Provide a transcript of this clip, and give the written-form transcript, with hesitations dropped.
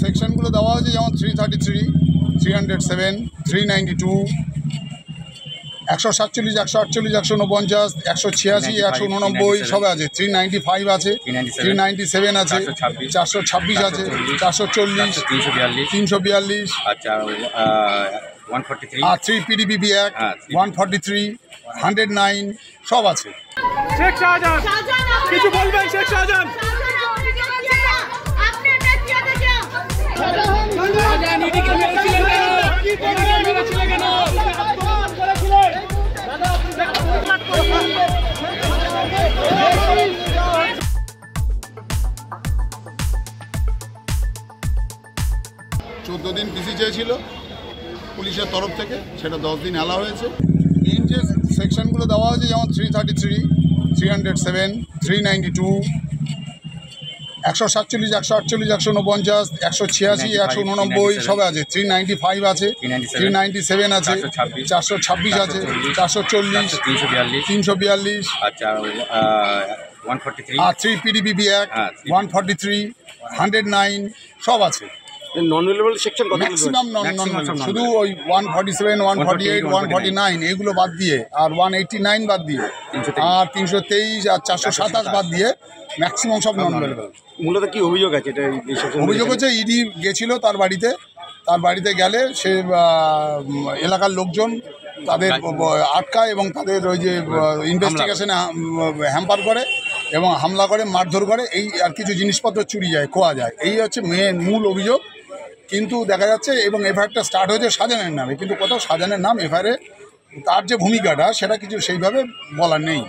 সেকশনগুলো দেওয়া হয়েছে, যেমন 333, 307, 392, 147, 148, 149, 186, 189 সব আছে। 395 আছে, 397 আছে, 426 আছে, 440, 342, আর 3 PDBB Act, 143, 109 সব আছে। শেখ শাহজাহান কিছু বলবেন? শেখ শাহজাহান চোদ্দ দিন পিসি চেয়েছিল পুলিশের তরফ থেকে, সেটা 10 দিন এলা হয়েছে। মেন যে সেকশনগুলো দেওয়া হয়েছে, যেমন 333, 307, 392, 147, 148, 149, 186, 189 সব আছে। 395 আছে, 397 আছে, 426 আছে, 440, 342, আর 3 PDBB Act, 143, 109 সব আছে। নন এভেলেবল সেকশন কত? ম্যাক্সিমাম নন শুধু ওই 147, 148, 149 এগুলো বাদ দিয়ে, আর 189 বাদ দিয়ে, আর 323 আর 427 বাদ দিয়ে ম্যাক্সিমাম সব নন এভেলেবল। মূলত কি অভিযোগ আছে এটা? অভিযোগ হচ্ছে ইডি গেছিল তার বাড়িতে গেলে সে এলাকার লোকজন তাদের আটকায় এবং তাদের ওই যে ইনভেস্টিগেশনে হ্যাম্পার করে এবং হামলা করে, মারধর করে, এই আর কিছু জিনিসপত্র চুরি যায়, খোয়া যায়। এই হচ্ছে মূল অভিযোগ। কিন্তু দেখা যাচ্ছে এবং এফআইআরটা স্টার্ট হয়েছে শাহজাহানের নামে, কিন্তু কোথাও শাহজাহানের নাম এফআইআরে তার যে ভূমিকাটা সেটা কিছু সেইভাবে বলার নেই।